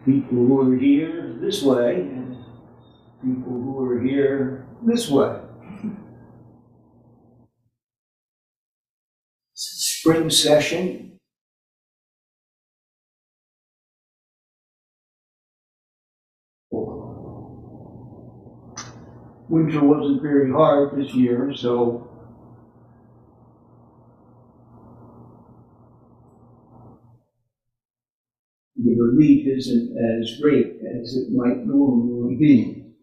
people who are here this way, and people who are here this way. It's a spring session. Winter wasn't very hard this year, so the relief isn't as great as it might normally be.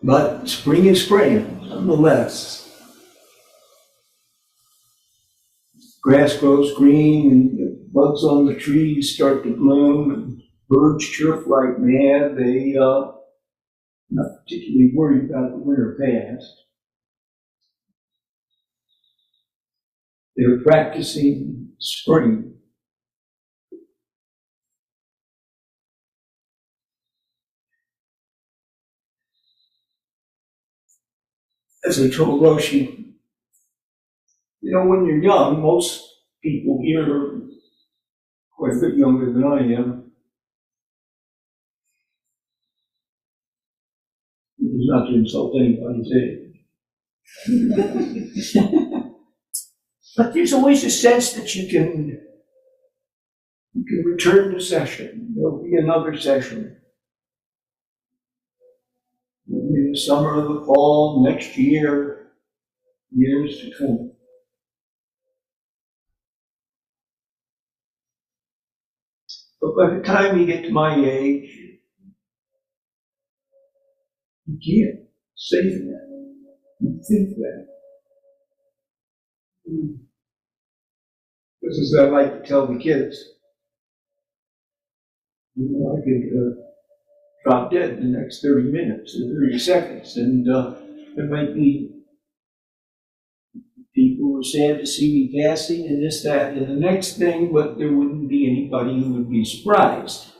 But spring is spring, nonetheless. Grass grows green, and the bugs on the trees start to bloom, and birds chirp like mad. They not particularly worried about the winter past. They're practicing spring. As I told Roshi, you know, when you're young, most people here are quite a bit younger than I am. It's not to insult anybody's age. But there's always a sense that you can return to session. There'll be another session. In the summer or the fall, next year, years to come. But by the time you get to my age, you can't say that. You think that. This is what I like to tell the kids. You know, I could drop dead in the next 30 minutes or 30 seconds, and there might be people who are sad to see me passing and this, that, and the next thing, but there wouldn't be anybody who would be surprised.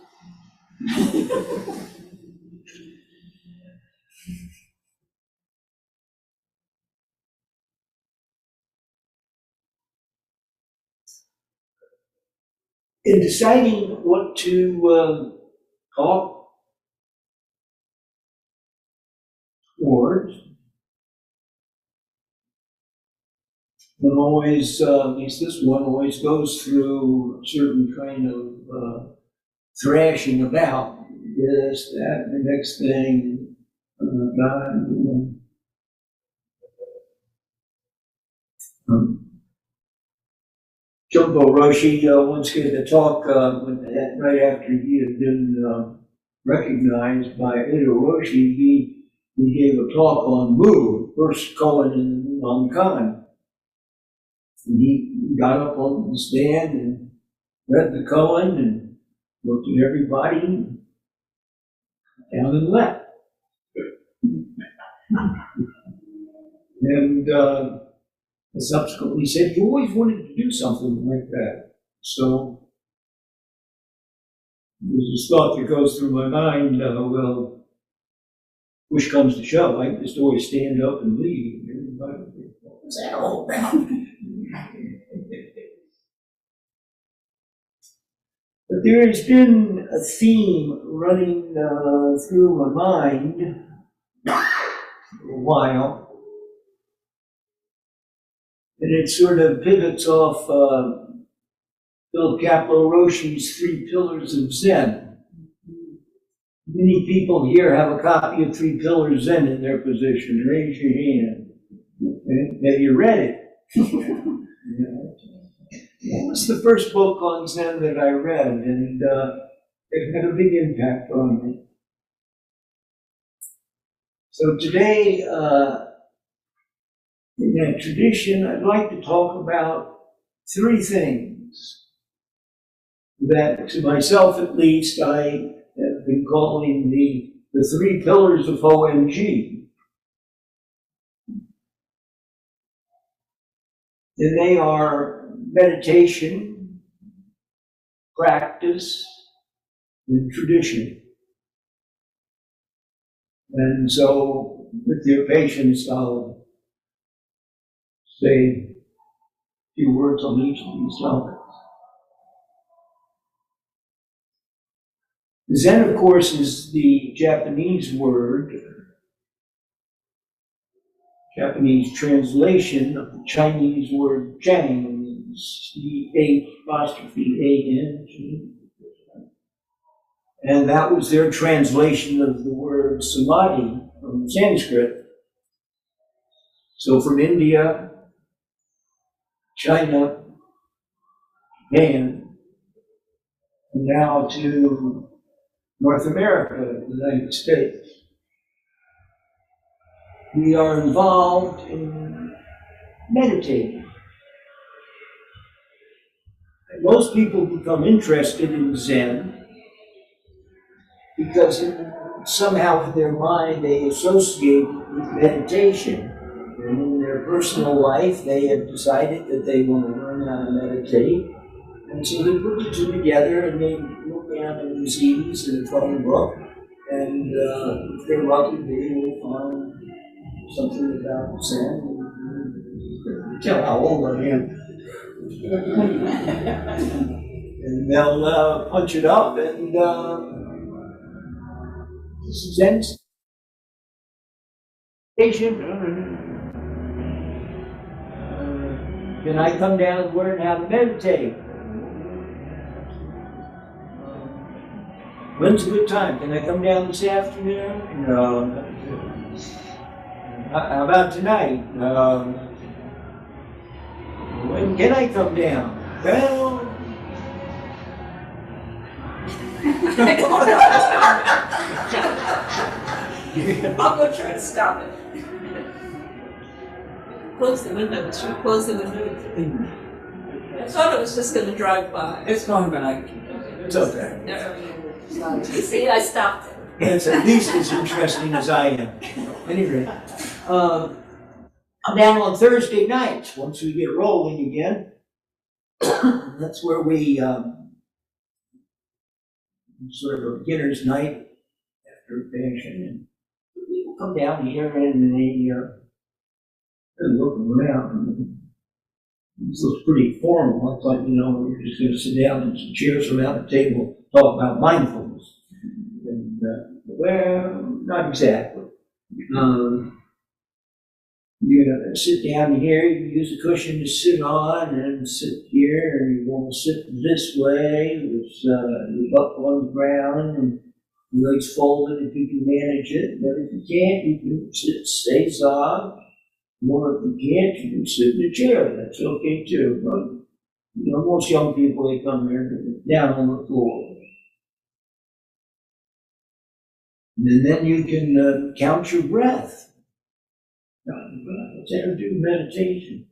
In deciding what to talk towards, one always, at least this one always goes through a certain kind of thrashing about this, that, and the next thing, Jumbo Roshi once gave a talk right after he had been recognized by Edo Roshi. He gave a talk on Mu, first koan in Mulan. And he got up on the stand and read the koan and looked at everybody down and left. And subsequently said he always wanted to do something like that. So there's this thought that goes through my mind, well, push comes to shove, I just always stand up and leave. Everybody, what's that all about? But there has been a theme running through my mind for a while. And it sort of pivots off Philip Kapleau Roshi's 3 Pillars of Zen. Many people here have a copy of 3 Pillars Zen in their possession. Raise your hand. Okay. Have you read it? It was the first book on Zen that I read, and it had a big impact on me. So today, in that tradition, I'd like to talk about 3 things that, to myself at least, I have been calling the 3 pillars of Hoen-ji. And they are meditation, practice, and tradition. And so, with your patience, I'll say a few words on each of these topics. Zen, of course, is the Japanese word, Japanese translation of the Chinese word Chang, C-H'-A-N-G. And that was their translation of the word samadhi from Sanskrit. So from India, China, Japan, and now to North America, the United States. We are involved in meditating. Most people become interested in Zen because somehow in their mind they associate it with meditation. And in their personal life, they have decided that they want to learn how to meditate. And so they put the two together and they look down in the CDs in a phone book. And if they're lucky, they will find something about Zen. Tell how old I am. And they'll punch it up and Zen station. Can I come down and learn how to meditate? When's a good time? Can I come down this afternoon? No. How about tonight? When can I come down? Well, I'll go try to stop it. Close the window. Should we close the window? I thought it was just going to drive by. It's going back. it's okay. No. You see, I stopped it. It's at least as interesting as I am. Anyway, I'm down on Thursday nights. Once we get rolling again, that's where we sort of a beginner's night after fashion, and people come down here and they're looking around. This looks pretty formal. I thought, we're just going to sit down in some chairs around the table, talk about mindfulness. And, well, not exactly. You're going to sit down here, you use a cushion to sit on, and sit here, and you want to sit this way, with your butt on the ground, and your legs folded if you can manage it. But if you can't, you can stay soft. Or if you can't, you can sit in a chair. That's okay too. But, most young people, they come here down on the floor. And then you can count your breath. That's how to do meditation.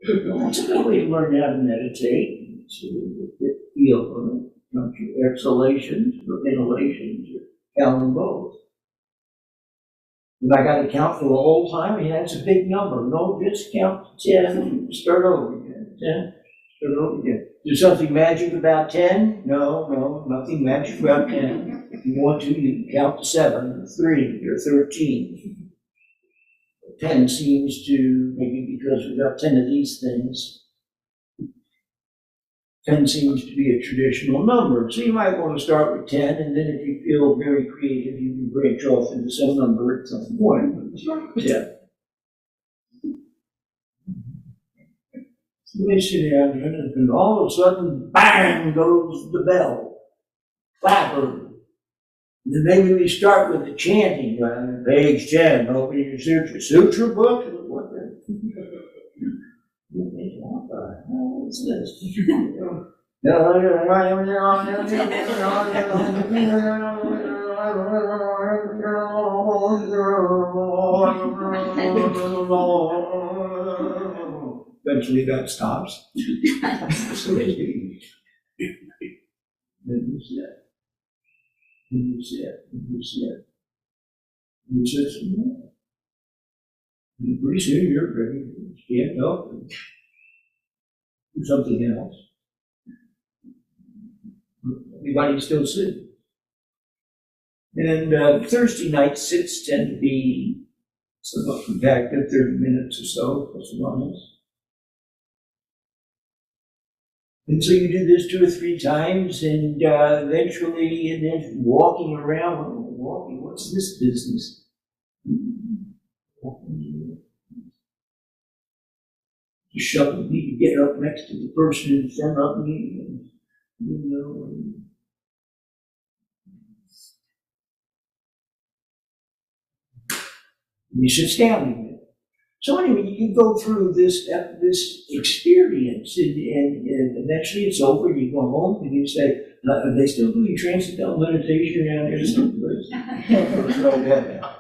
That's a good way to learn how to meditate. So you get the feel of it. Count your exhalations or inhalations, or count them both. If I got to count for the whole time, that's a big number. No, just count to 10, start over again. 10, start over again. There's something magic about 10? No, nothing magic about 10. If you want to, you can count to 7, or 3, or 13. 10 seems to, maybe because we've got 10 of these things, 10 seems to be a traditional number. So you might want to start with 10, and then if you feel very creative, you can branch off into some number at some point. But start with 10. So they sit down here, and all of a sudden, bang, goes the bell. Clapper. And then maybe we start with the chanting, page 10, open your sutra book. What the hell is this? Eventually that stops. Then you sit. And you sit. You sit some more. And pretty soon you're ready to stand up and do something else. Everybody's still sitting. And Thursday night sits tend to be somewhat compacted, 30 minutes or so, plus or minus. And so you do this 2 or 3 times, and eventually, and then walking around, what's this business? Just shoving me to get up next to the person in front of me, and, he's just standing there. So anyway, you go through this experience, and eventually it's over. You go home and you say, "Are they still doing transcendental meditation around here someplace?" Throw that out.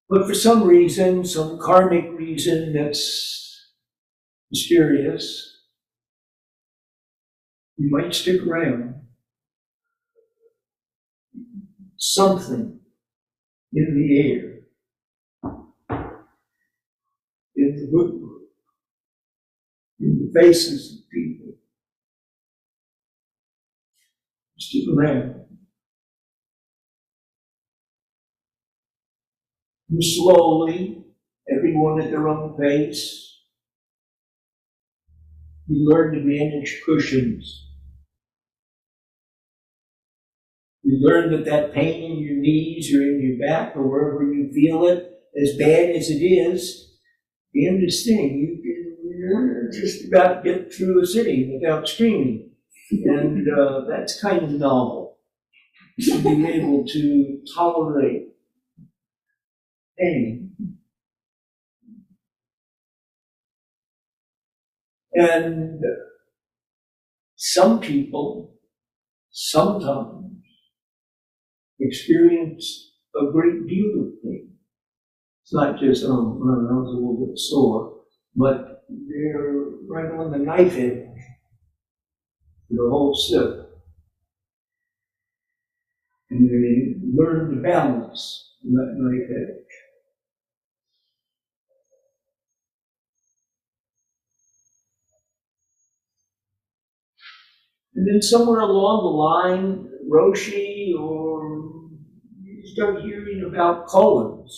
But for some reason, some karmic reason that's mysterious, you might stick around. Something in the air, in the woodwork, in the faces of people. Stick around. And slowly, everyone at their own pace, you learn to manage cushions. You learn that pain in your knees or in your back or wherever you feel it, as bad as it is, in this thing, you can just about get through a city without screaming. And that's kind of novel, to be able to tolerate pain. And some people, sometimes, experience a great deal of pain. It's not just, I was a little bit sore, but they're right on the knife edge, the whole sip. And they learn to balance that knife edge. And then somewhere along the line, Roshi, or you start hearing about koans.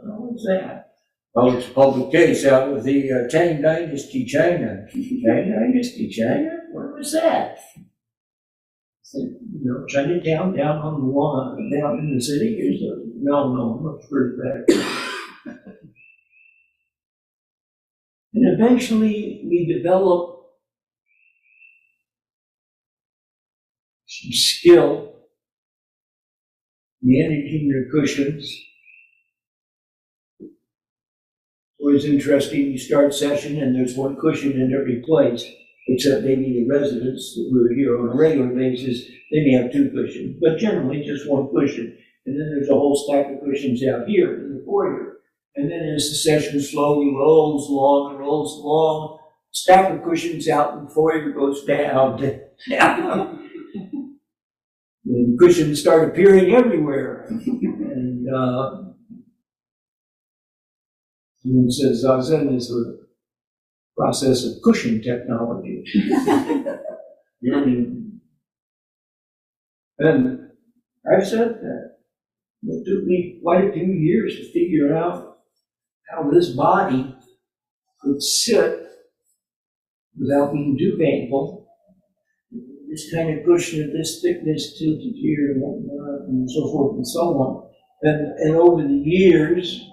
What's that? Oh, it's a public case out with the Tang Dynasty China. Tang Dynasty China? Where was that? Chinatown down on the one, down in the city. Here's a much further back. And eventually we develop some skill managing your cushions. Always interesting, you start session and there's one cushion in every place, except maybe the residents who are here on a regular basis, they may have 2 cushions, but generally just 1 cushion. And then there's a whole stack of cushions out here in the foyer. And then as the session slowly rolls along, stack of cushions out in the foyer goes down. And cushions start appearing everywhere. And someone says Zazen is the process of cushion technology. And I've said that. It took me quite a few years to figure out how this body could sit without being too painful. This kind of cushion of this thickness tilted here and whatnot, and so forth and so on. And over the years,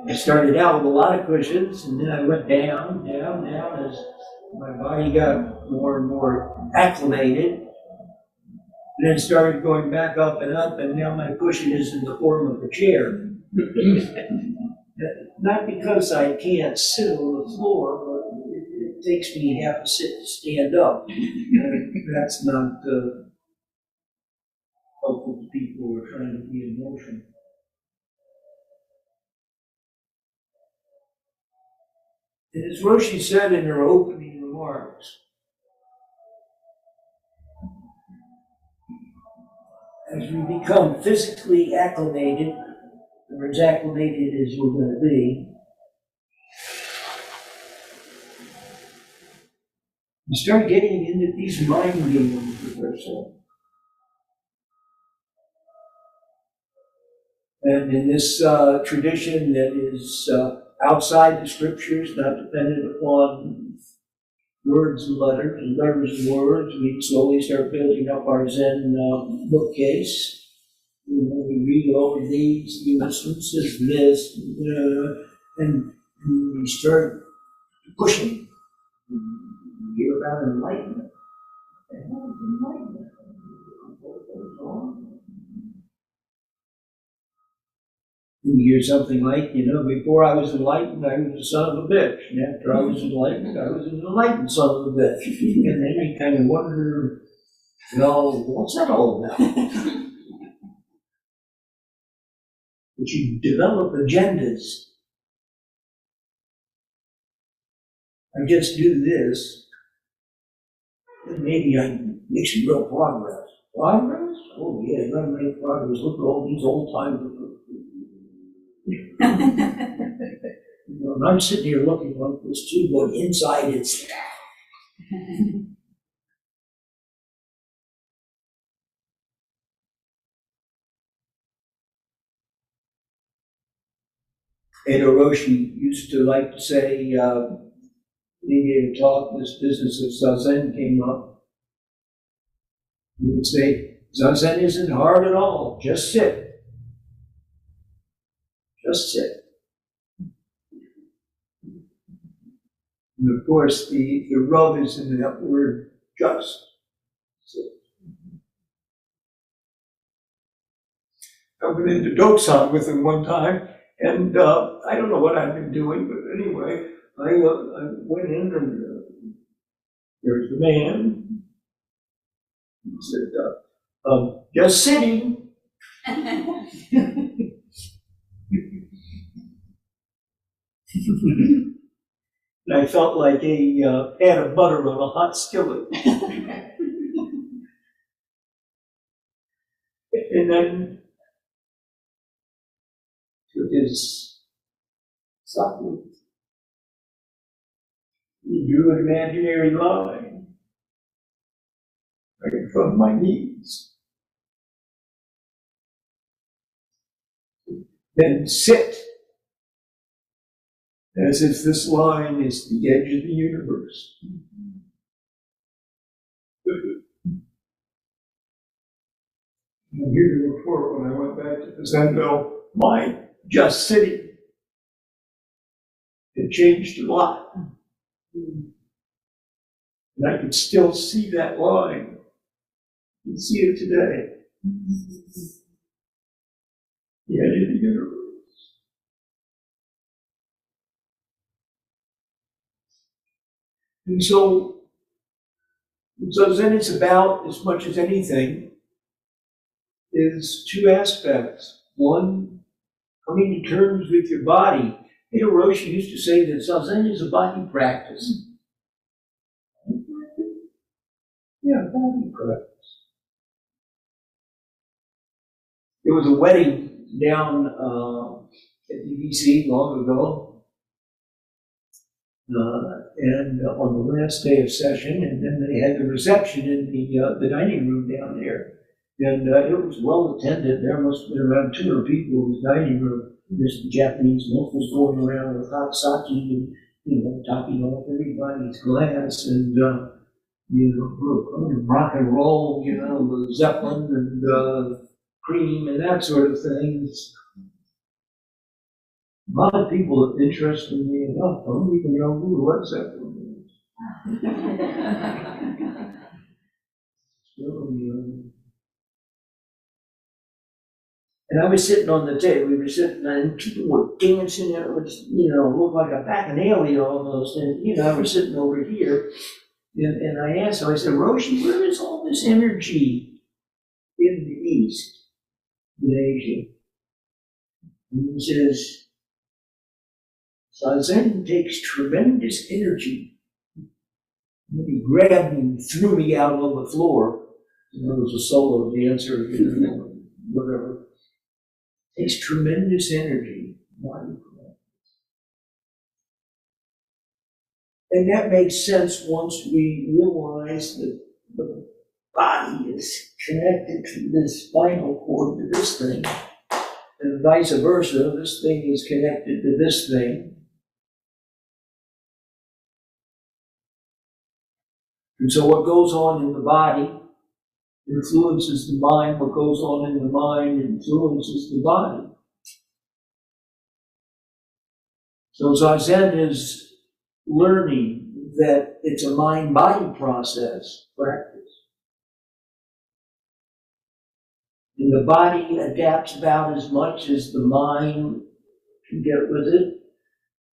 I started out with a lot of cushions, and then I went down as my body got more and more acclimated. And then started going back up, and now my cushion is in the form of a chair. Not because I can't sit on the floor, but it takes me half a sit to stand up. That's not helpful to people who are trying to be in motion. And as Roshi said in her opening remarks, as we become physically acclimated, or as acclimated as we're going to be, You start getting into these mind games with ourselves. And in this tradition that is outside the scriptures, not dependent upon words and letters and words, we slowly start building up our Zen bookcase. We read over these instances, this, and we start pushing. You hear about enlightenment. What the hell is enlightenment? What goes on? You hear something like, before I was enlightened, I was a son of a bitch. And after I was enlightened, I was an enlightened son of a bitch. And then you kind of wonder, what's that all about? But you develop agendas. I just do this, and maybe I make some real progress. Progress? Oh yeah, you gotta make progress. Look at all these old timers. And I'm sitting here looking like this too, but inside it's. And Orochi used to like to say, he gave a talk, this business of Zazen came up. He would say, Zazen isn't hard at all, just sit. Just sit. And of course, the rub is in that word, just sit. I went into Doksan with him one time, and I don't know what I've been doing, but anyway, I went in and there's the man. He said, just sitting. And I felt like a pan of butter on a hot skillet. And then to his supplement, he drew an imaginary line right in front of my knees. Then sit, as if this line is the edge of the universe. I'm here to report when I went back to the Zenville, my just sitting, it changed a lot. And I can still see that line. You can see it today. The edge of the universe. And so Zen is about, as much as anything, is two aspects. One, coming to terms with your body. Hiroshi used to say that Zazen is a body practice. Yeah, body practice. There was a wedding down at the DC long ago, and on the last day of session, and then they had the reception in the dining room down there. And it was well attended. There must have been around 200 people in the dining room. There's the Japanese locals going around with hot sake and, topping off everybody's glass and, rock and roll, the Zeppelin and cream and that sort of thing. A lot of people, interestingly enough, don't even know who Led Zeppelin is. Really, and I was sitting on the table, we were sitting, and people were dancing, and it was, looked like a bacchanalia almost, and, I was sitting over here, and I asked him, I said, Roshi, where is all this energy in the East, in Asia? And he says, Zazen takes tremendous energy. And he grabbed me and threw me out on the floor. It was a solo dancer, whatever. Takes tremendous energy. And that makes sense once we realize that the body is connected to this spinal cord, to this thing, and vice versa, this thing is connected to this thing. And so what goes on in the body influences the mind, what goes on in the mind influences the body. So Zazen is learning that it's a mind-body process, practice. And the body adapts about as much as the mind can get with it,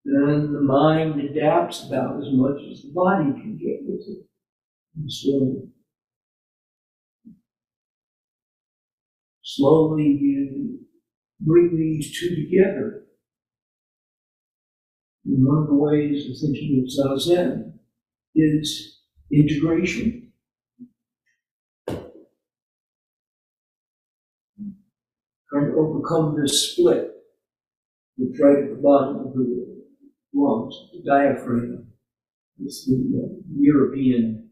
and the mind adapts about as much as the body can get with it. And so slowly you bring these two together. And one of the ways of thinking of Zazen is integration. Trying to overcome this split, which right at the bottom of the lungs, the diaphragm, is the European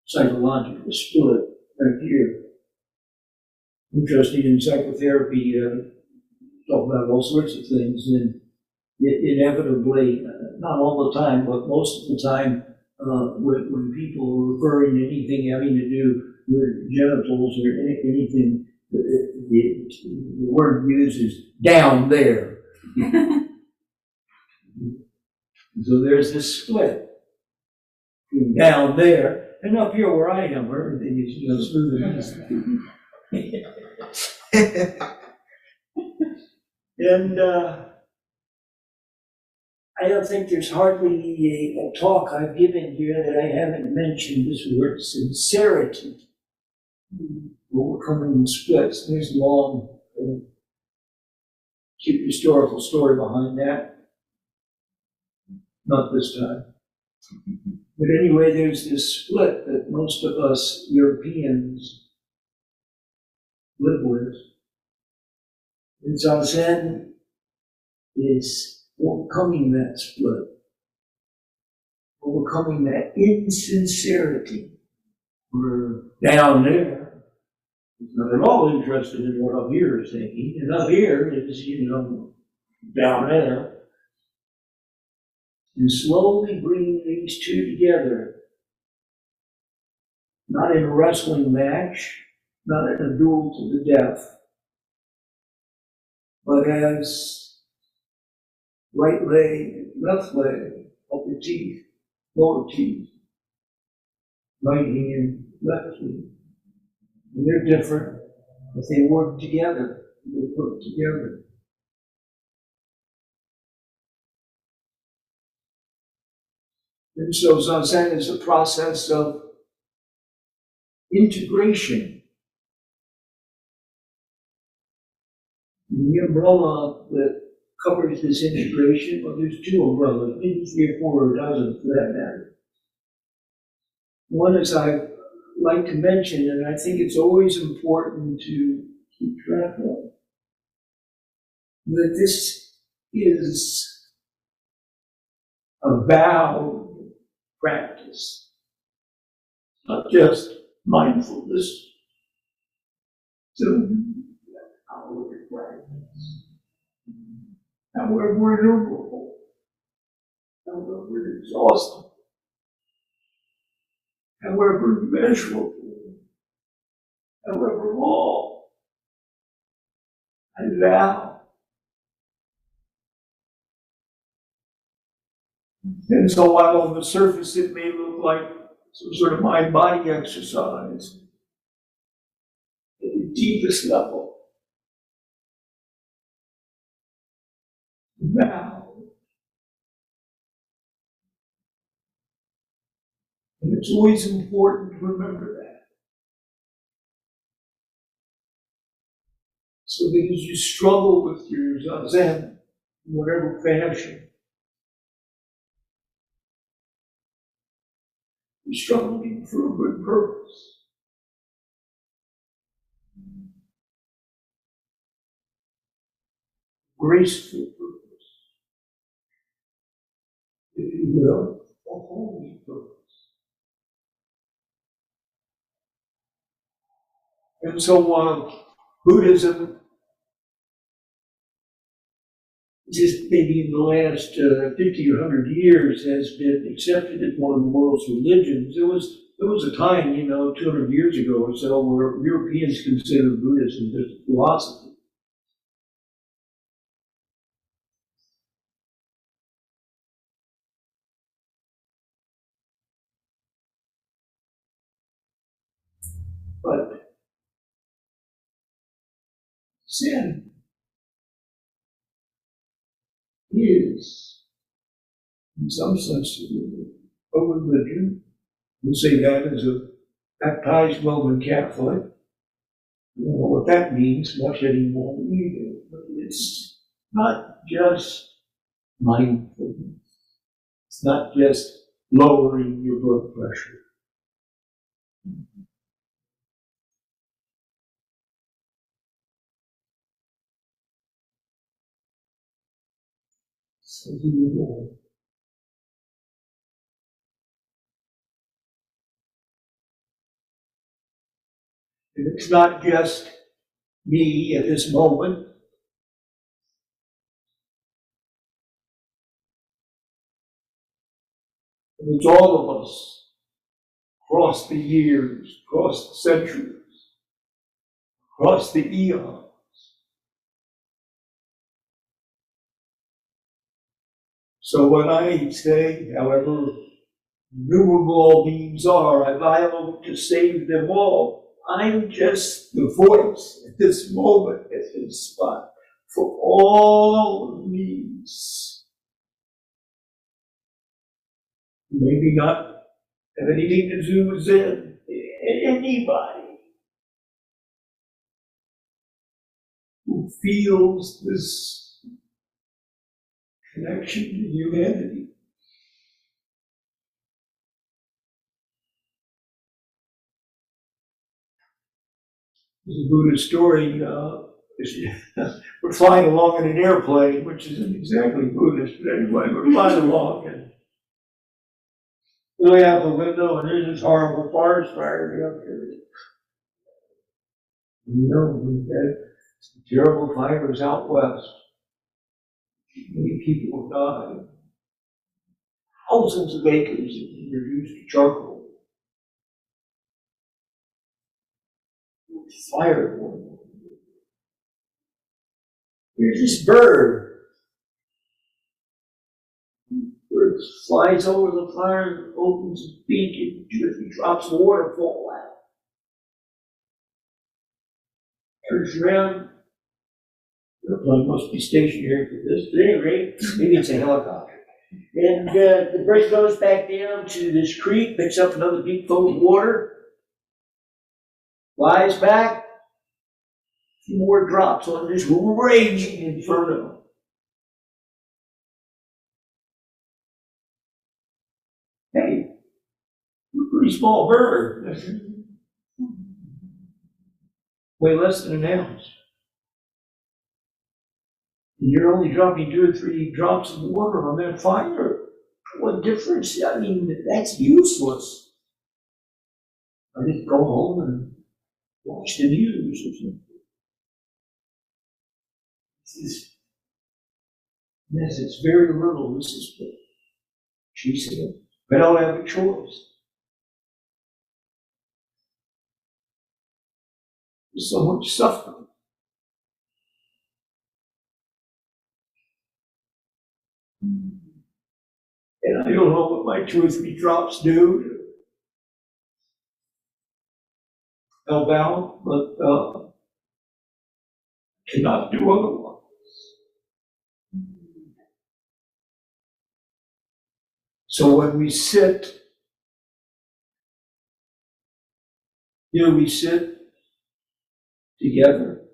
psychological split right here. Interesting in psychotherapy, talk about all sorts of things, and inevitably, not all the time, but most of the time, when people are referring to anything having to do with genitals or anything, the word used is down there. So there's this split between down there and up here where I am, where everything is smooth and easy. And I don't think there's hardly a talk I've given here that I haven't mentioned this word, sincerity. Overcoming splits. There's a long, cute historical story behind that. Not this time. But anyway, there's this split that most of us Europeans live with. And Zazen is overcoming that split, overcoming that insincerity. We're down there. He's not at all interested in what up here is thinking, and up here is, down there. And slowly bringing these two together, not in a wrestling match, not in a duel to the death, but as right leg, left leg, upper teeth, lower teeth, right hand, left hand. And they're different, but they work together. They work together. And so Zazen is a process of integration. And the umbrella that covers this integration, well, there's two umbrellas, maybe 3 or 4 or a dozen for that matter. One is I like to mention, and I think it's always important to keep track of, that this is a vowed practice, not just mindfulness. So, our practice, however innumerable, however exhausting, however immeasurable, however long, I vow. And so while on the surface it may look like some sort of mind-body exercise, at the deepest level, vow. And it's always important to remember that. So that as you struggle with your Zazen, in whatever fashion, you're struggling for a good purpose. Graceful purpose, if you will. holy purpose. And so Buddhism, just maybe in the last 50 or 100 years, has been accepted as one of the world's religions. There was a time, 200 years ago or so, where Europeans considered Buddhism just philosophy. But Zen is, in some sense, a religion. We'll say that as a baptized Roman Catholic. I don't know what that means much anymore either. But it's not just mindfulness. It's not just lowering your blood pressure. So you know. And it's not just me at this moment. It's all of us across the years, across the centuries, across the eons. So when I say, however innumerable all beings are, I vow to save them all, I'm just the voice at this moment, at this spot, for all beings. Maybe not have anything to do with Zen, anybody who feels this connection to humanity. There's a Buddhist story. We're flying along in an airplane, which isn't exactly Buddhist, but anyway, we're flying along and we out the window and there's this horrible forest fire up here. We've had some terrible fires out west. Many people have died. Thousands of acres have been reduced to charcoal. Fire. There's this bird. Bird flies over the fire, opens its beak, and 2 or 3 drops of water fall out. Turns around. The airplane must be stationary for this. At any rate, maybe it's a helicopter. And the bird goes back down to this creek, picks up another beak full of water, flies back, a few more drops on this raging inferno. Hey, you're a pretty small bird. Way less than an ounce. And you're only dropping 2 or 3 drops of water on that fire. What difference? I mean, that's useless. I just go home and watch the news or something. Yes, it's very little. This is what she said. I don't have a choice. There's so much suffering. And I don't know what my 2 or 3 drops do to help out, but cannot do otherwise. So when we sit, we sit together.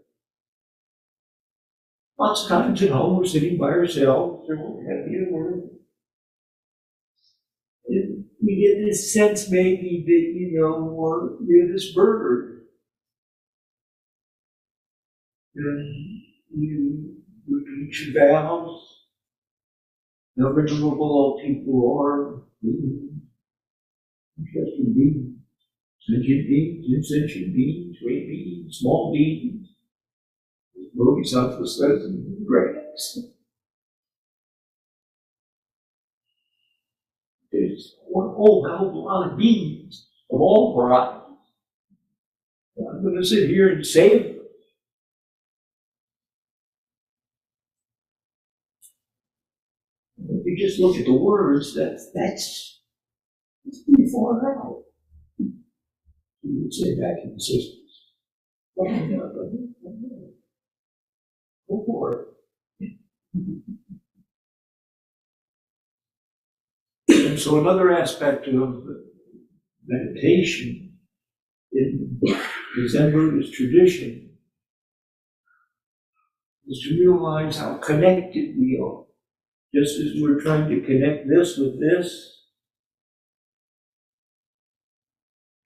Lots of times at home we're sitting by ourselves, or what have you. We get this sense maybe that, you're this bird. And you repeat your vows, however memorable all people are, beings, interesting beings, sentient beings, insentient beings, great beings, small beings, Bodhisattva says in the greats. There's a whole hell of a lot of beings of all varieties. I'm going to sit here and say it. If you just look at the words, that's pretty far out. You would say back in the 60s. Go for it. And so another aspect of meditation in the Zen Buddhist tradition is to realize how connected we are. Just as we're trying to connect this with this,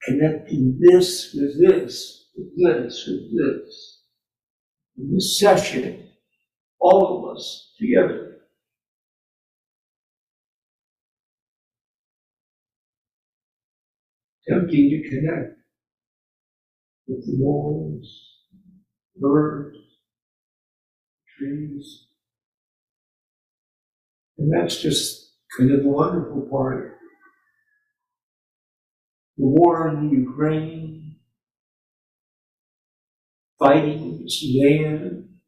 connecting this with this, with this, with this. In this session, all of us together. Attempting to connect with the walls, birds, trees. And that's just kind of the wonderful part. The war in the Ukraine, fighting in Sudan,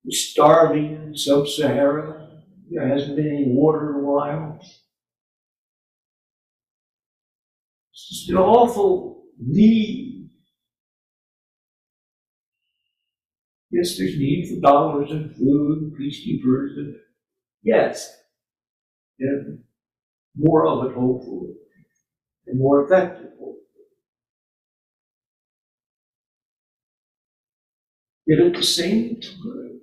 starving in sub-Sahara. There hasn't been any water in a while. It's just an awful need. Yes, there's need for dollars and food and peacekeepers, and yes, and more of it, hopefully, and more effective, hopefully. Yet at the same time,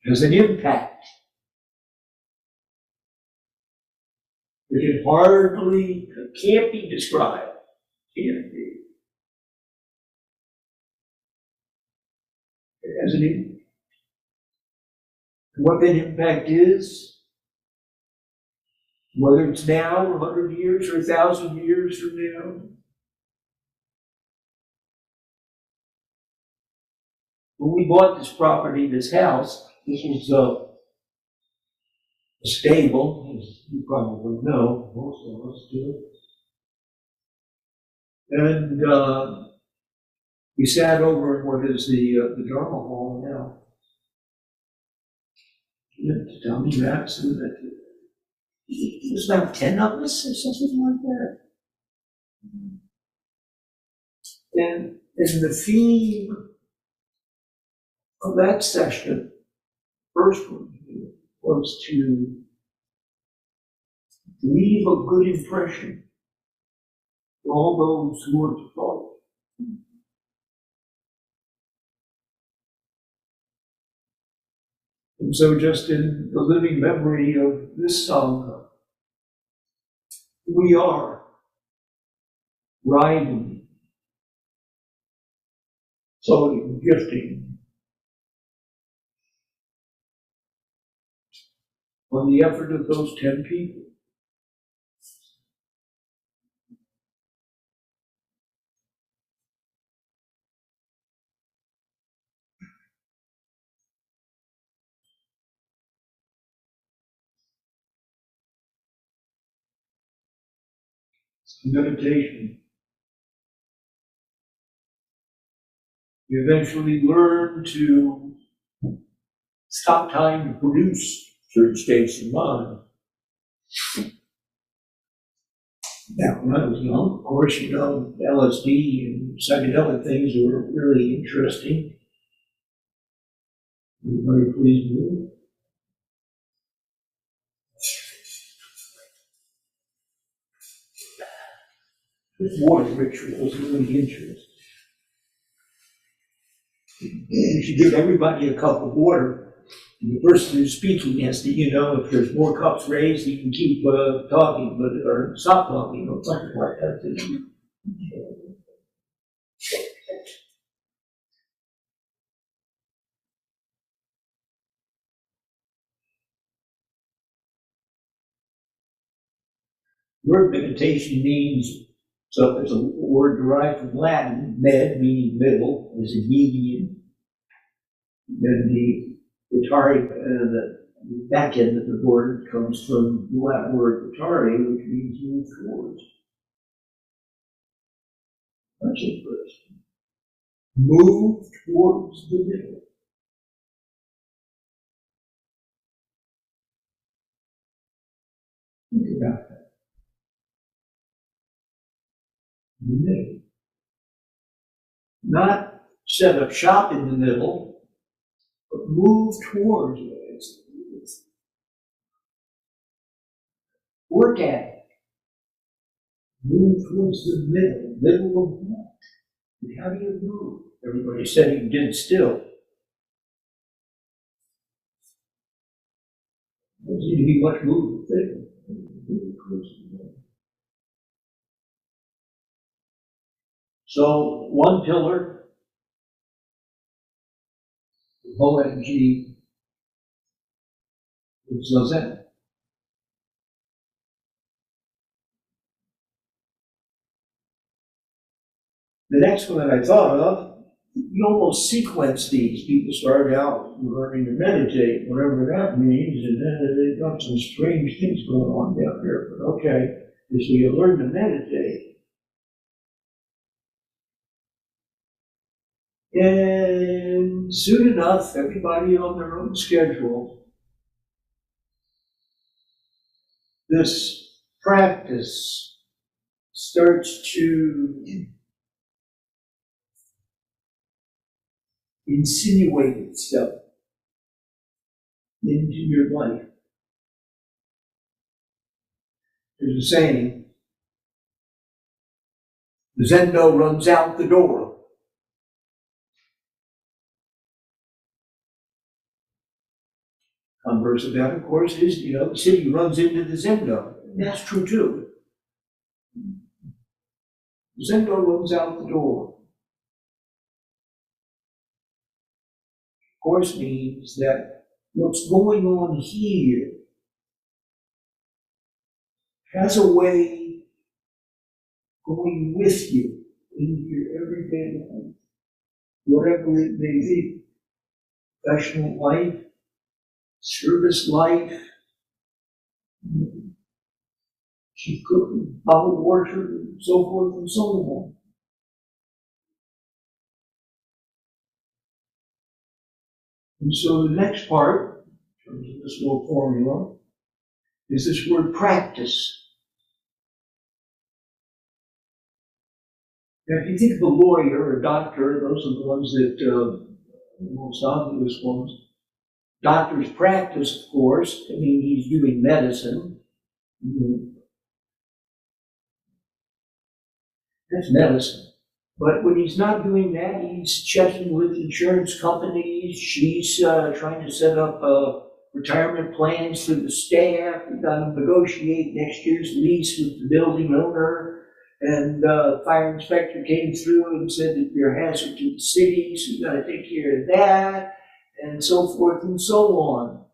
has an impact that it hardly can't be described. Can't be. It has an impact. And what that impact is, whether it's now or 100 years or 1,000 years from now, when we bought this property, this house, this was a stable, as you probably know, most of us do. And we sat over in what is the Dharma hall now. You have to tell me that, so that there's about 10 of us or something like that. And the theme of that session, first one, was to leave a good impression for all those who are to follow. And so just in the living memory of this Sangha, we are riding, floating, drifting on the effort of those 10 people. Meditation. You eventually learn to stop trying to produce certain states of mind. Now, when I was young, of course, you know, LSD and psychedelic things were really interesting. Everybody please move. This water ritual was really interesting. You should give everybody a cup of water. And the person who's speaking has to, you know, if there's more cups raised, you can keep talking, or stop talking, or something like that. word meditation means, so it's a word derived from Latin, med, meaning middle, is a median. Then the Atari, the back end of the word comes from the Latin word Atari, which means move towards. That's interesting. Move towards the middle. Think about that. The middle. Not set up shop in the middle, but move towards it. It's work at it. Move towards the middle of what? And how do you move? Everybody said he did still. There doesn't seem to be much movement there. Move towards the middle. So one pillar, Hoen-ji, is Zazen. The next one that I thought of, you almost sequence these. People start out learning to meditate, whatever that means, and then they've got some strange things going on down there. But okay, so you learn to meditate. And soon enough, everybody on their own schedule, this practice starts to insinuate itself into your life. There's a saying, the Zendo runs out the door. Converse of that, of course, is, the city runs into the Zendo. And that's true too. The Zendo runs out the door. Of course means that what's going on here has a way going with you into your everyday life, whatever it may be, professional life, service life, keep cooking, bottled water, and so forth and so on. And so the next part, in terms of this little formula, is this word practice. Now, if you think of a lawyer or a doctor, those are the ones that, the most obvious ones. Doctor's practice, of course, he's doing medicine. That's medicine. But when he's not doing that, he's checking with insurance companies. She's trying to set up retirement plans for the staff. We've got to negotiate next year's lease with the building owner. And the fire inspector came through and said that you're a hazard to the city, so you've got to take care of that, and so forth and so on.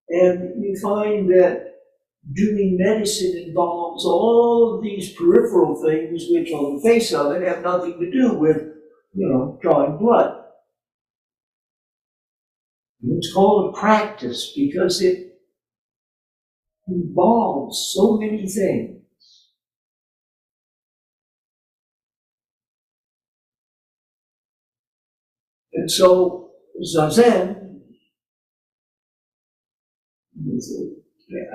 And you find that doing medicine involves all of these peripheral things which on the face of it have nothing to do with, drawing blood. And it's called a practice because it involves so many things. And so Zazen,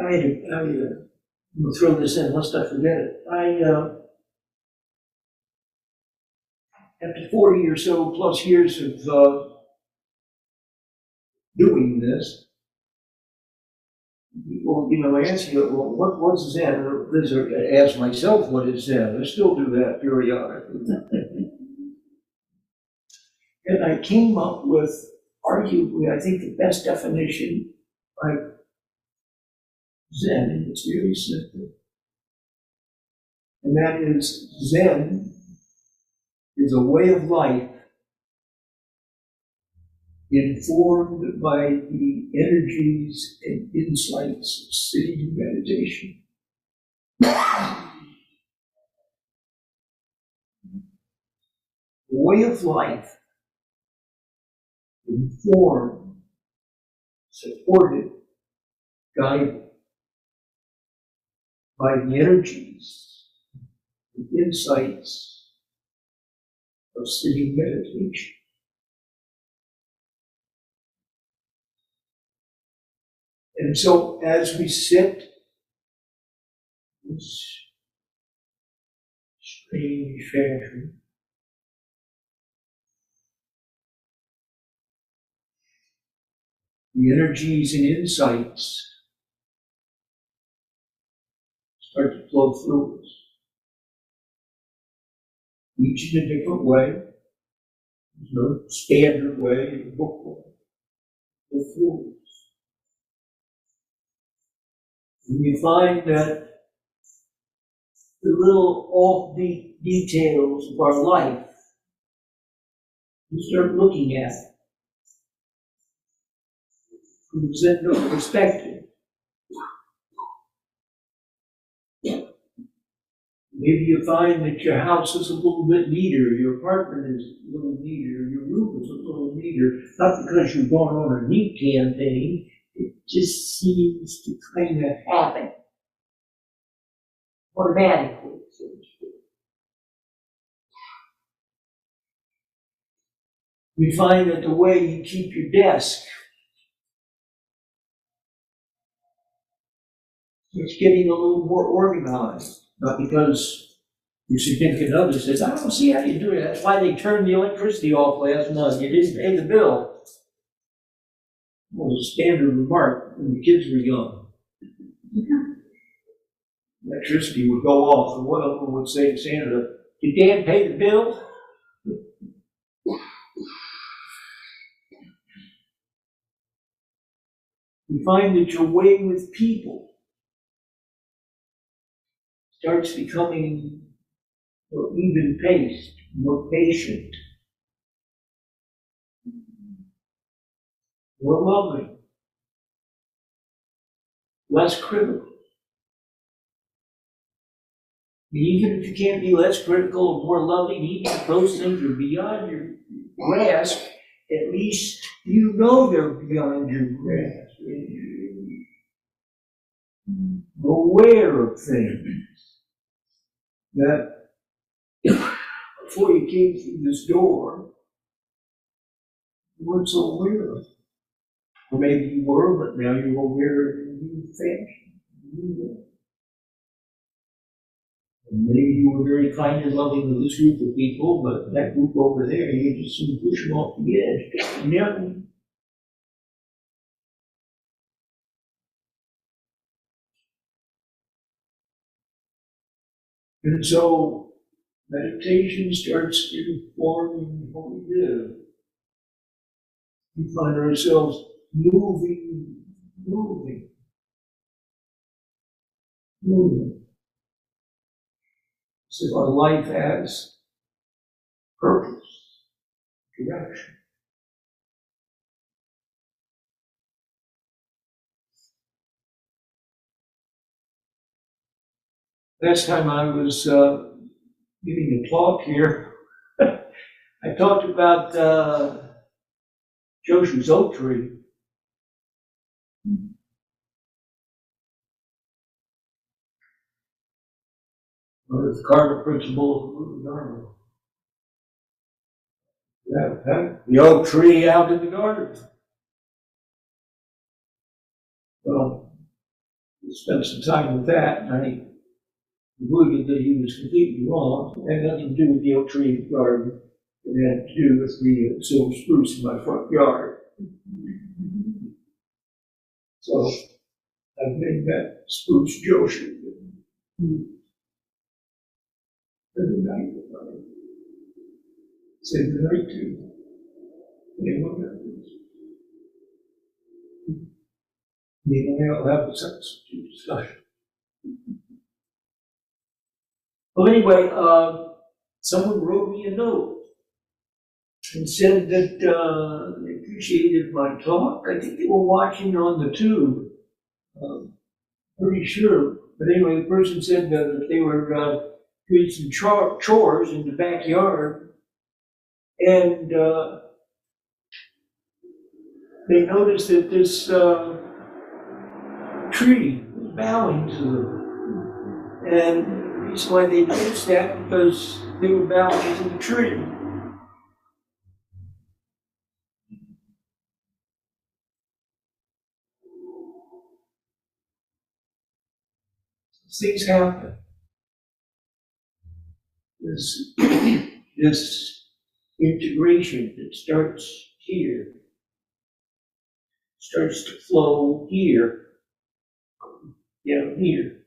I'm going to throw this in lest I forget it. After 40 or so plus years of doing this, people, ask you, well, what's Zen? Or I ask myself, what is Zen? I still do that periodically. And I came up with, arguably, I think the best definition by Zen, and it's very simple. And that is, Zen is a way of life informed by the energies and insights of sitting in meditation. way of life, informed, supported, guided by the energies, the insights of sitting meditation. And so as we sit, this strange fashion, the energies and insights start to flow through us, each in a different way. There's no standard way in the book will flow through us. And we find that the little offbeat details of our life, we start looking at from a Zen perspective. Maybe you find that your house is a little bit neater, your apartment is a little neater, your room is a little neater, not because you're going on a neat campaign, it just seems to kind of happen automatically, so to speak. We find that the way you keep your desk is getting a little more organized. Not because your significant other says, I don't see how you do it. That's why they turned the electricity off last month. You didn't pay the bill. It was a standard remark when the kids were young. Electricity would go off, and one of them would say to Santa, did Dad pay the bill? You find that your way with people starts becoming more even-paced, more patient, more loving, less critical. And even if you can't be less critical or more loving, even if those things are beyond your grasp, at least you know they're beyond your grasp. You're aware of things that before you came through this door, you weren't so aware of. Or maybe you were, but now you're aware of a new fashion. And maybe you were very kind and loving to this group of people, but that group over there, you just sort of push them off the edge. Never. And so meditation starts informing what we do. We find ourselves moving. So our life has purpose, direction. Last time I was giving a talk here, I talked about Joshu's oak tree. Or the cardinal principle of Dharma. The oak tree out in the garden. Well, we spent some time with that, and I concluded that he was completely wrong. It had nothing to do with the oak tree in the garden. It had to do with the silver spruce in my front yard. So I've made that spruce Joshu. Every night, say good night to anyone that is. Maybe I'll have a substitute discussion. Well, anyway, someone wrote me a note and said that they appreciated my talk. I think they were watching on the tube. Pretty sure. But anyway, the person said that they were doing some chores in the backyard, And they noticed that this tree was bowing to them. And the reason why they noticed that because they were bowing to the tree. Things happen. This integration that starts here, starts to flow here, down here.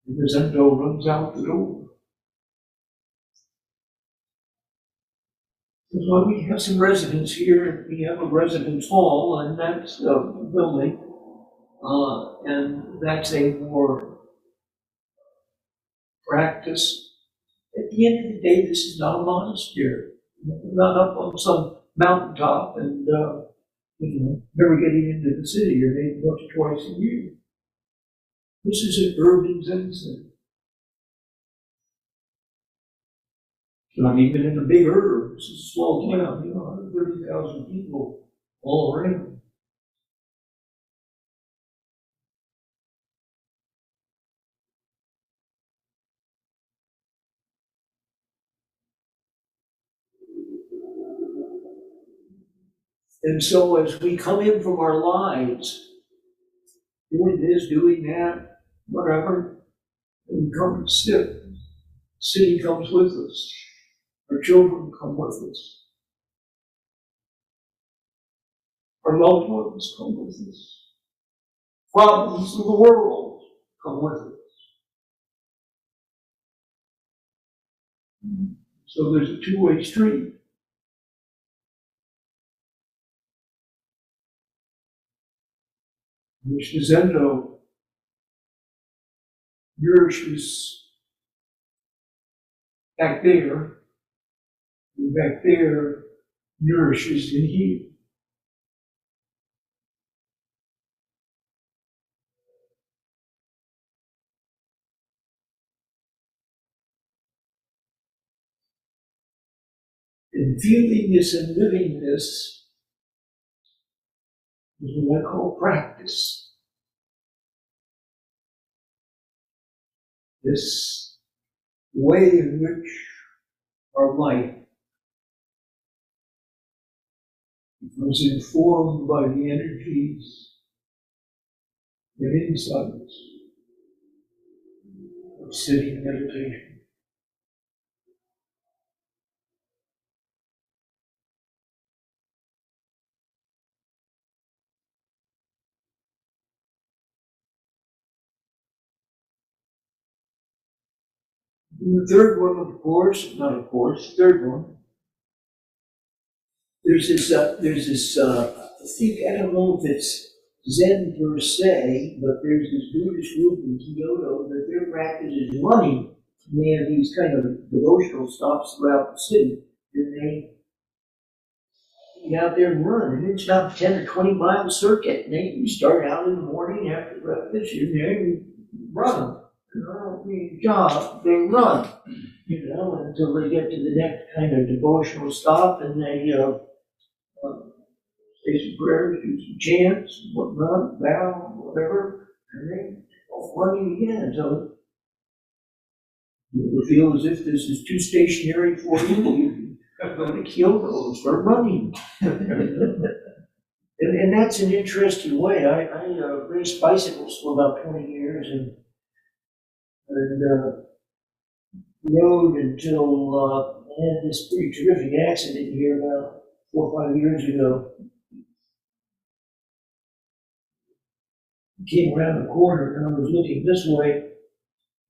And the Zendo runs out the door. That's why we have some residents here. We have a residence hall, and that's a building. And that's a more practice. At the end of the day, this is not a monastery. We're not up on some mountaintop and never getting into the city or maybe once or twice a year. This is an urban Sensei. Not even in a big urban. This is a small town, 130,000 people all around. And so as we come in from our lives, doing this, doing that, whatever, and we come to sit, the city comes with us. Our children come with us. Our loved ones come with us. Problems of the world come with us. So there's a two-way street. Which the Zendo nourishes back there, and back there nourishes in here. And feeling this and living this is what I call practice. This way in which our life becomes informed by the energies that inside us of sitting meditation. And the third one, third one, there's this, I think, I don't know if it's Zen per se, but there's this Buddhist group in Kyoto that their practice is running. And they have these kind of devotional stops throughout the city, and they get out there and run. And it's about 10 or 20 mile circuit. And you start out in the morning after breakfast, you're there, and you run. Job, they run, until they get to the next kind of devotional stop, and they say some prayers, do some chants, whatnot, bow, whatever, and they go running again. So you feel as if this is too stationary for you. You go to Kyoto and start running. And that's an interesting way. I raced bicycles for about 20 years and rode until I had this pretty terrific accident here about 4 or 5 years ago. I came around the corner and I was looking this way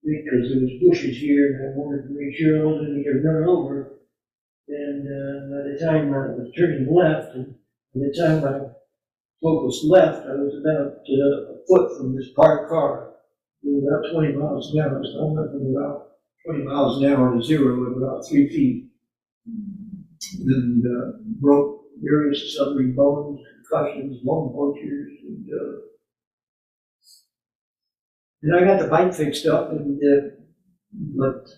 because there was bushes here and I wanted to make sure I wasn't going to get run over. And by the time I was turning left, and by the time I focused left, I was about a foot from this parked car. We were about 20 miles an hour, so I went from about 20 miles an hour to zero in about 3 feet. And broke various subtly bones, concussions, lung punctures, and I got the bike fixed up, but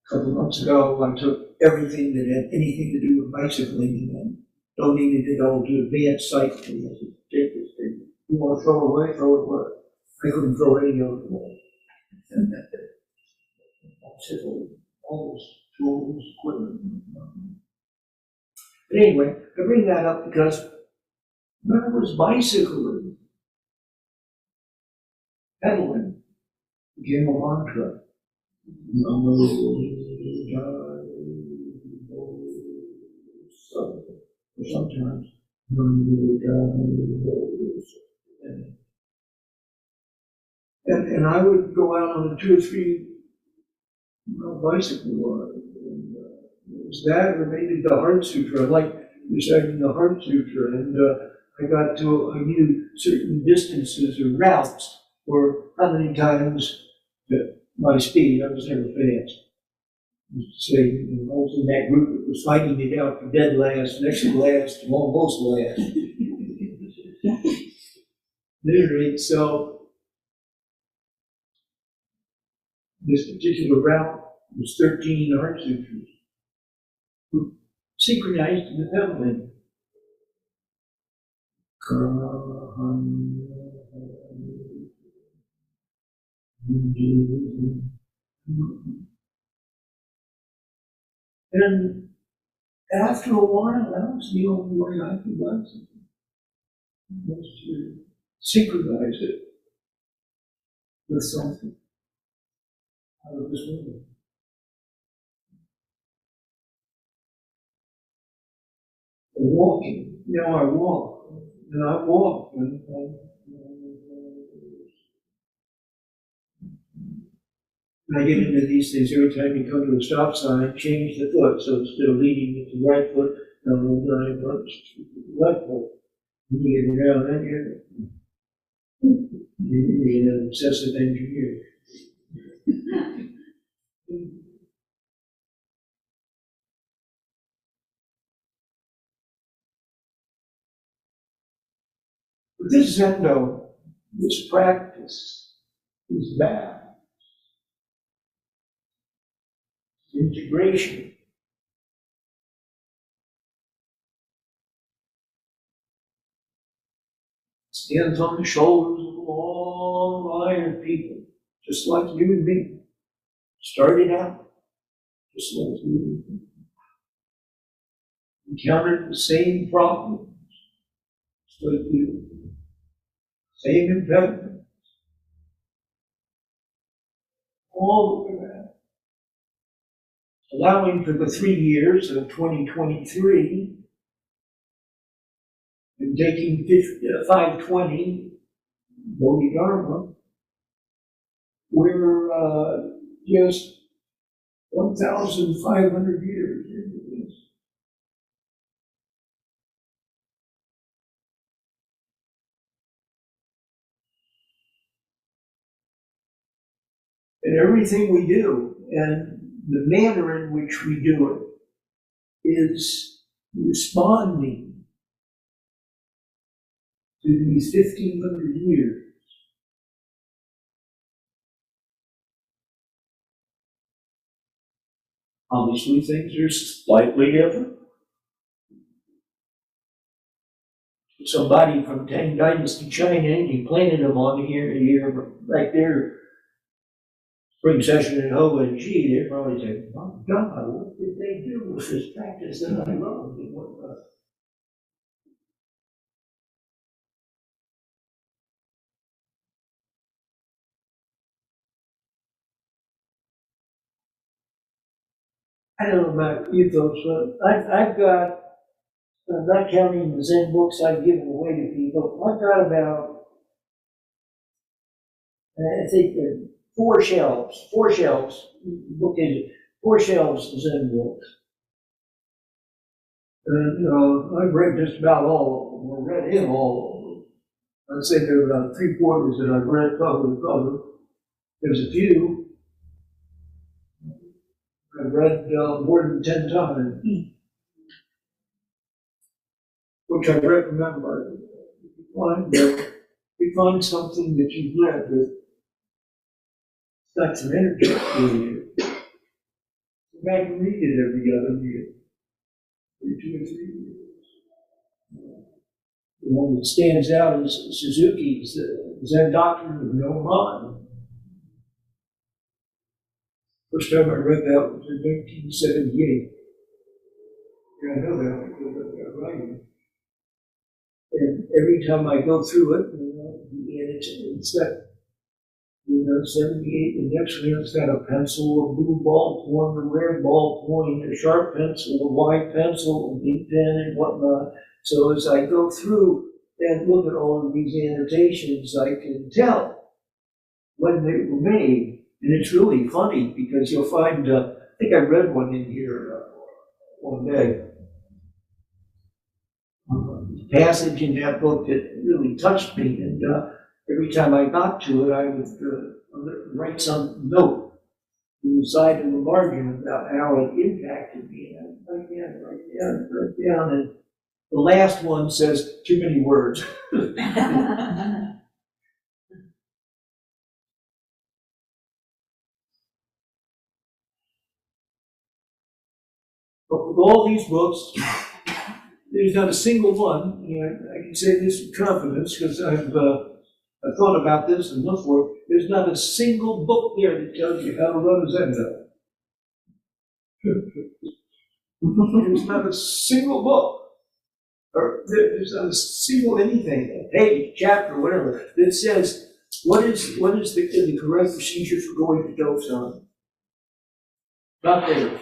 couple months ago, I took everything that had anything to do with bicycling and donated it all to advanced cycling. I said, take this thing. You want to throw it away, throw it away. I couldn't throw any of it away. And I said, all those tools, equipment. But anyway, I bring that up because when I was bicycling, pedaling became a mantra. Sometimes, and I would go out on a 2 or 3 bicycle ride. And, it was that, or maybe the Heart Sutra. I like reciting the Heart Sutra, and I knew certain distances or routes, or how many times my speed. I was never fast. Say, I was in that group that was fighting it out for dead last, next to last, and almost last. At any rate, so this particular route was 13 Heart Sutras, synchronized with pedaling. And after a while, that was the only way I could bicycle, was to synchronize it with something out of this world. Walking, I walk, and I walk, and I get into these things every time you come to a stop sign, change the foot, so instead of leading with the right foot, left foot. You get around that, you're an obsessive engineer. But this Zendo, this practice, is bad. Integration. Stands on the shoulders of a long line of people, just like you and me. Started out just like you and me. Encountered the same problems, just like you. Same impediments. All the way around. Allowing for the 3 years of 2023 and taking 520 Dharma, we're just 1,500 years into this. And everything we do, and the manner in which we do it, is responding to these 1,500 years. Obviously, things are slightly different. Somebody from Tang Dynasty China, and you planted them on here, right there, spring session in Hoen-ji, they're probably saying, my God, what did they do with this practice that I love? And what, I don't know about you folks, but I've got, I'm not counting the Zen books I've given away to people, I've got about, I think, 4 shelves, bookcases, 4 shelves of Zen books. And, I've read just about all of them, or read in all of them. I'd say there are about 3/4 that I've read cover to cover. There's a few I've read more than 10 times, which I recommend. If you find something that you've read that's got some energy to you, I can read it every other year, every 2 or 3 years. The one that stands out is Suzuki's Zen Doctrine of No Mind. First time I read that was in 1978. Yeah, I know that because of that writing. And every time I go through it, it's that, 78, the next one has got a pencil, a blue ballpoint, a red ballpoint, a sharp pencil, a white pencil, a ink pen, and whatnot. So as I go through and look at all of these annotations, I can tell when they were made. And it's really funny because you'll find, I think I read one in here one day. Passage in that book that really touched me, and every time I got to it, I would write some note on the side of the margin about how it impacted me. And I'd write down, and the last one says too many words. But with all these books, there's not a single one, I can say this with confidence because I've thought about this and looked for it. There's not a single book there that tells you how to run a Zen dojo. There's not a single book, or there's not a single anything, a page, chapter, whatever, that says what is the correct procedure for going to dojo. Not there.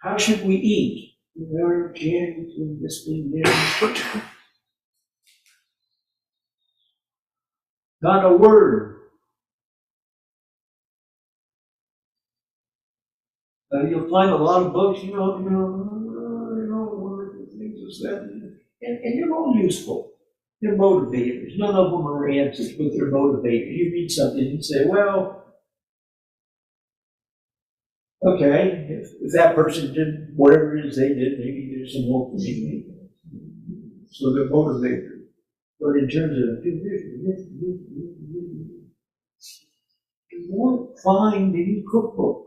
How should we eat? Not a word. You'll find a lot of books, things like that, and they're all useful. They're motivators. None of them are answers, but they're motivators. You read something and say, well, okay, if that person did whatever it is they did, maybe there's some hope for me. So they're motivators. But in terms of you won't find any cookbook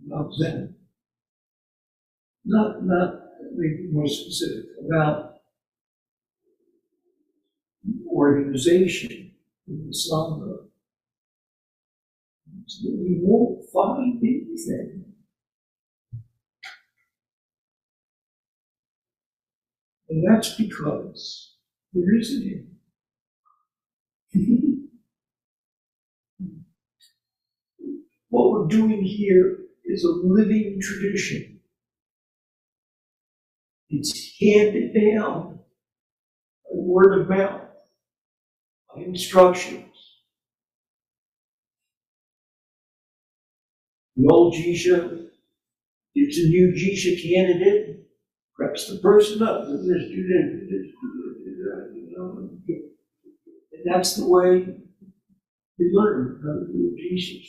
about Zen. Not maybe more specific about organization in the Sangha. So you won't find anything. And that's because there isn't any. What we're doing here is a living tradition. It's handed down by word of mouth, by instructions. The old Jisha, it's a new Jisha candidate, preps the person up. And that's the way you learn how to do a Jisha.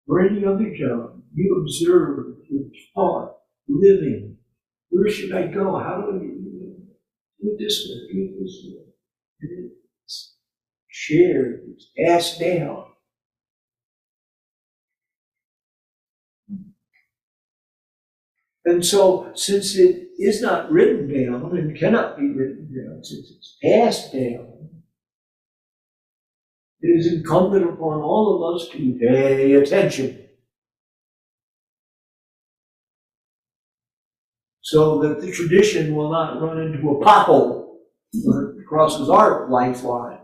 Or any other job, you observe, you're taught, living. Where should I go? How do I do it this way, do it this way? And it's shared, it's passed down. And so, since it is not written down and cannot be written down, since it's passed down, it is incumbent upon all of us to pay attention so that the tradition will not run into a pothole when it crosses our lifeline.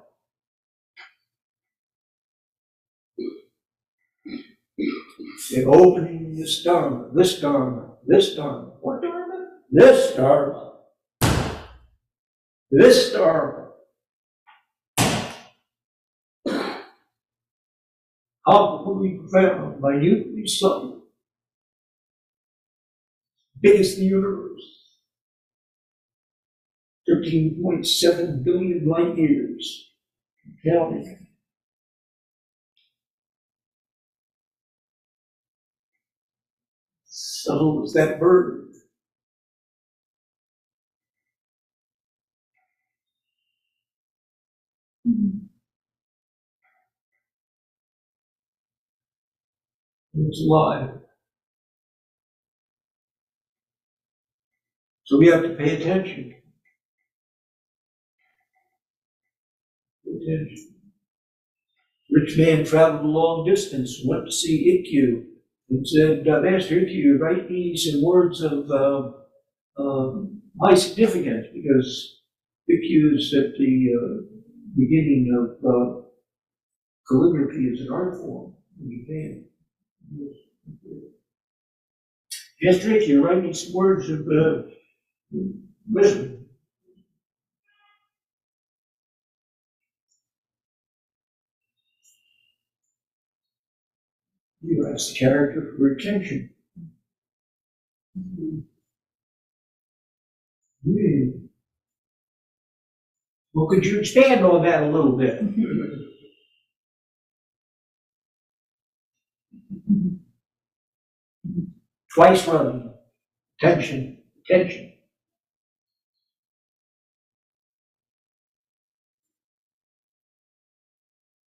In opening this Dharma, this Dharma, this Dharma. What Dharma? This Dharma. This Dharma. How will we profound, minutely subtle, biggest in the universe, 13.7 billion light years, counting. Subtle as that bird. It's alive. So we have to pay attention. Pay attention. Rich man traveled a long distance, went to see Ikkyu, and said, Master Ikkyu, write me some words of high significance, because Ikkyu is at the beginning of calligraphy as an art form in Japan. Master Ikkyu, write me some words of wisdom. That's the character for attention. Well, could you expand on that a little bit? Twice running. Attention, attention.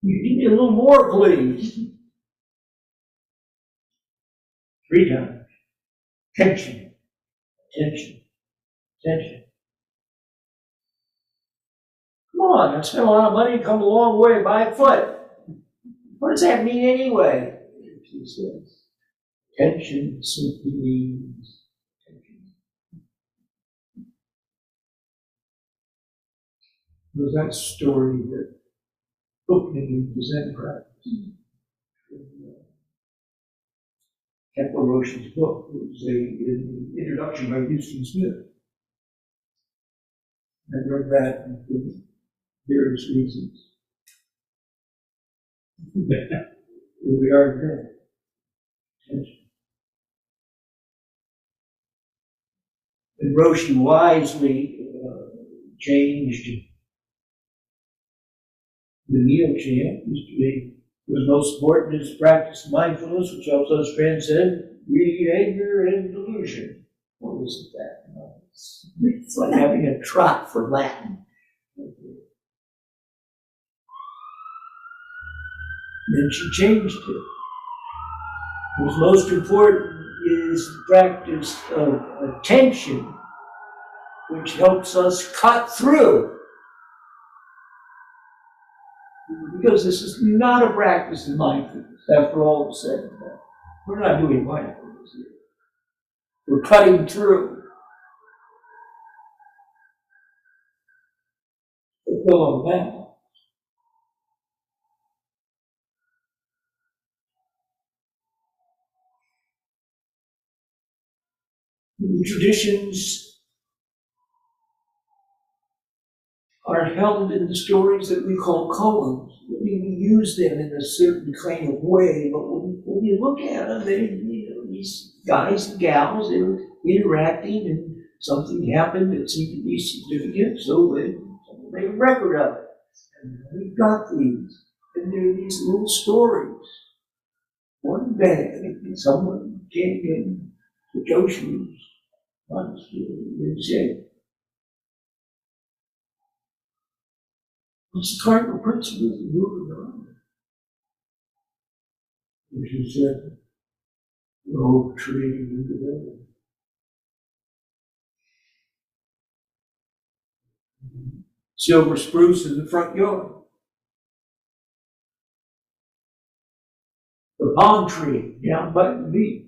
You need a little more, please. 3 times. Attention, attention, attention. Come on, I spent a lot of money, come a long way by foot. What does that mean anyway? She says, attention simply means attention. Because that story that opening the Zen practice. Kempo Roshi's book was an introduction by Houston Smith. I read that for various reasons. Here we are again. And Roshi wisely changed the meal chant. Used to be, was most important is practice mindfulness, which helps us transcend greed, anger, and delusion. What is that? No, it's like having a trot for Latin. Then she changed it. What's most important is the practice of attention, which helps us cut through. Because this is not a practice of mindfulness, after all is said and done. We're not doing mindfulness here. We're cutting through. But go on that. The traditions are held in the stories that we call koans. We use them in a certain kind of way, but when you look at them, these guys and gals, they're interacting, and something happened that seemed to be significant, so they made a record of it. And we've got these, and there are these little stories. One day, someone came in to Joshu's once and said, what's the cardinal principle of moving around? And she said, the oak tree in the village. Silver spruce in the front yard. The palm tree down by the beach.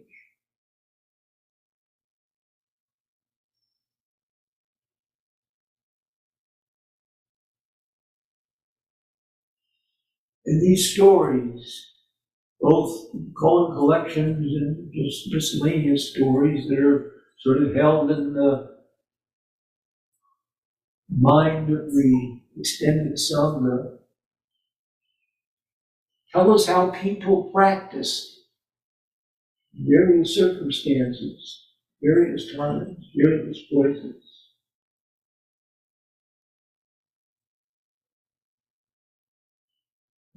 And these stories, both Cohen collections and just miscellaneous stories that are sort of held in the mind of the extended Sangha, tell us how people practice in various circumstances, various times, various places.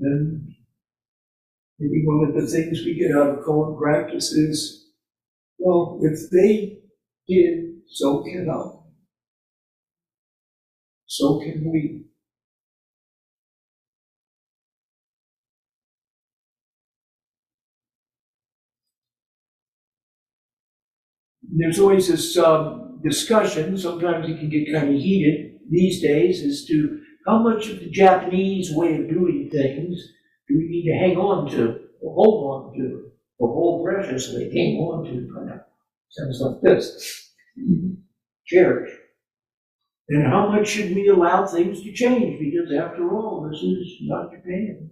And maybe one of the things we get out of Cohen practice is, well, if they did, so can I. So can we. There's always this discussion, sometimes it can get kind of heated these days, as to how much of the Japanese way of doing things do we need to hang on to, or hold on to, or hold preciously, hang on to, kind of sounds like this, cherish. And how much should we allow things to change? Because after all, this is not Japan.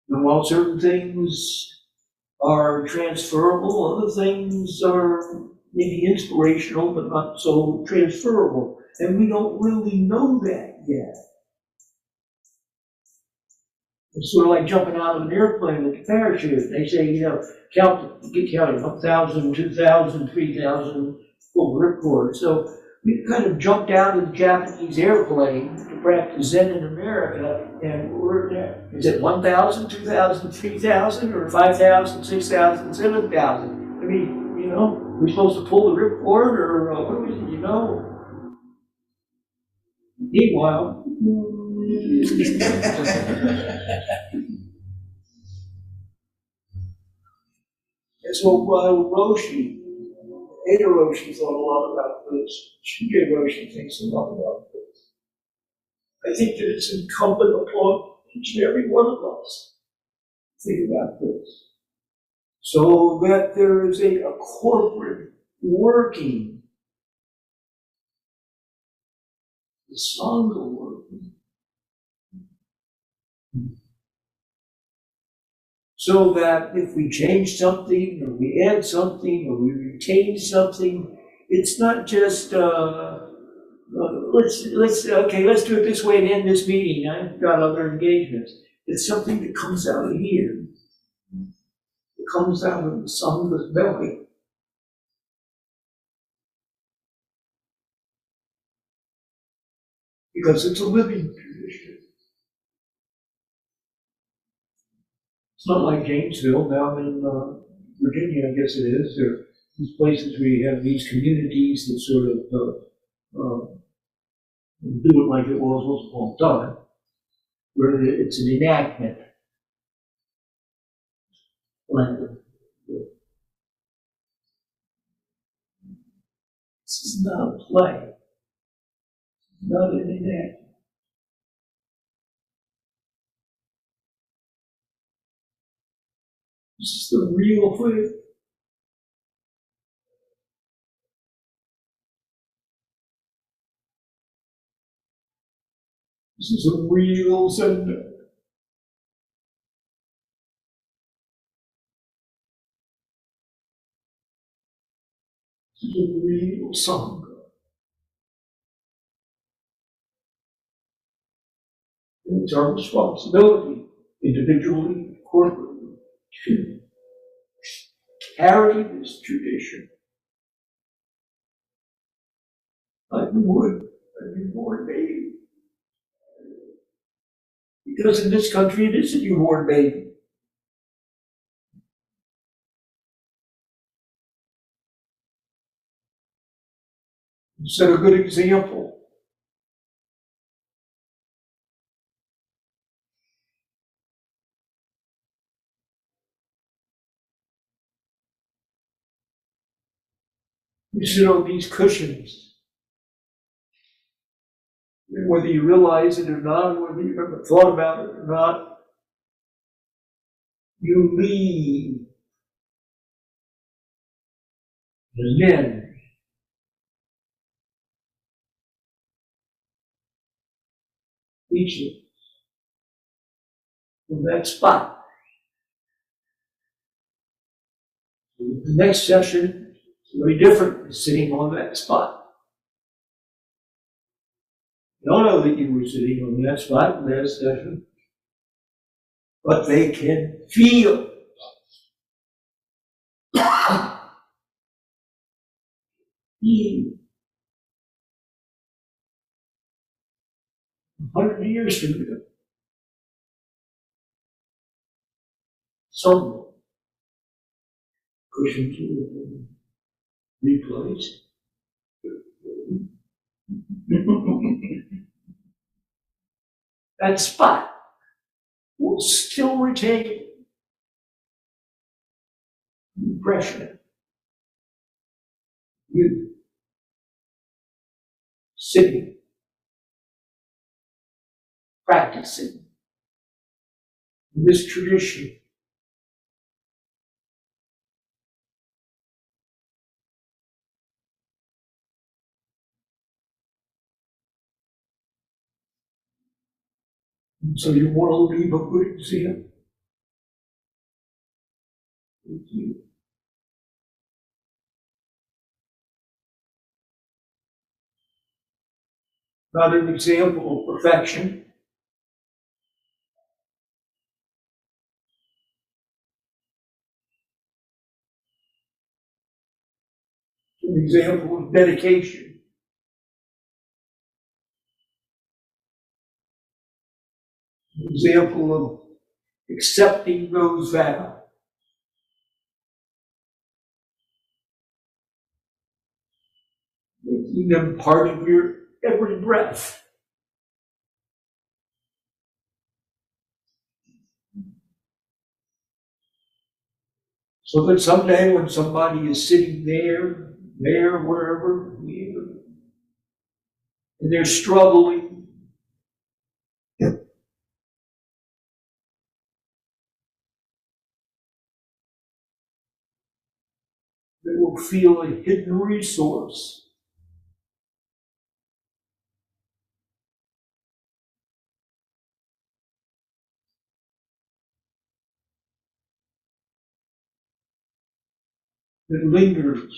And while certain things are transferable, other things are maybe inspirational, but not so transferable. And we don't really know that yet. It's sort of like jumping out of an airplane with a parachute. They say, get counting 1,000, 2,000, 3,000 full ripcord. So we kind of jumped out of the Japanese airplane to practice Zen in America, and we're there. Is it 1,000, 2,000, 3,000, or 5,000, 6,000, 7,000? I mean, we're supposed to pull the ripcord, or what is it, Meanwhile, and so Roshi, Ada Roshi thought a lot about this. Shinji Roshi thinks a lot about this. I think that it's incumbent upon each and every one of us to think about this. So that there is a corporate working, the Sangha working. So that if we change something, or we add something, or we retain something, it's not just, let's do it this way and end this meeting. I've got other engagements. It's something that comes out of here. It comes out of the Sangha's belly. Because it's a living tradition. It's not like Gainesville down in Virginia, I guess it is. There are these places where you have these communities that sort of do it like it was once upon a time, where it's an enactment. This is not a play. It's not an enactment. This is the real thing. This is a real sender. This is a real Sangha. And it's our responsibility, individually, corporately, to carry this tradition like we would a newborn baby. Because in this country, it is a newborn baby. Set a good example. You sit on these cushions, and whether you realize it or not, whether you've ever thought about it or not, you leave the men. Each from that spot. The next session is very different, sitting on that spot. You don't know that you were sitting on that spot in that session, but they can feel. You. 100 years from now, some cushions will be replaced. That spot will still retain impression. You sitting, practicing in this tradition. And so you want to leave a good example. With you. Not an example of perfection. An example of dedication. An example of accepting those vows. Making them part of your every breath. So that someday when somebody is sitting there, wherever, and they're struggling, they will feel a hidden resource. That lingers,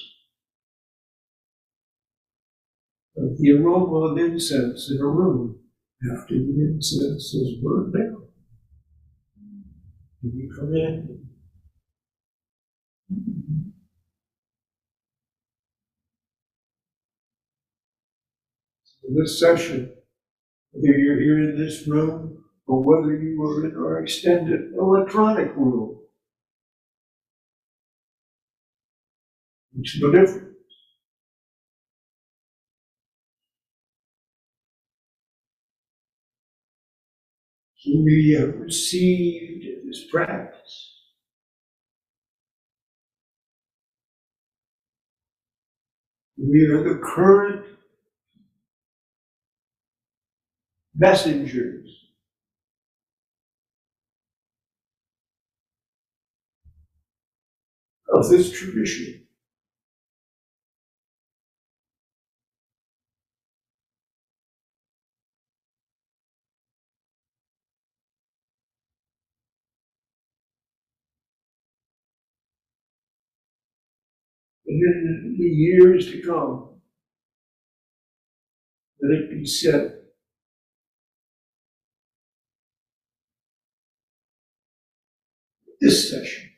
like the aroma of incense in a room after the incense is burned out. And you come in. So this session, whether you're here in this room or whether you are in our extended electronic room, it's no different. So we have received this practice. We are the current messengers of this tradition. And in the years to come, let it be said, this session,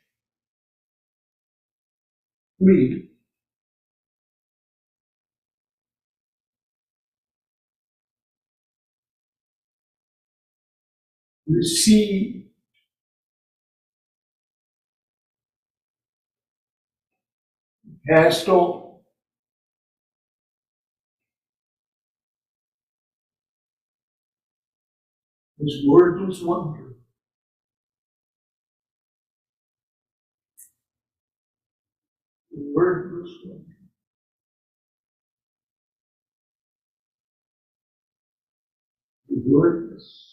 we receive passed on this wordless wonder. The wordless wonder. The wordless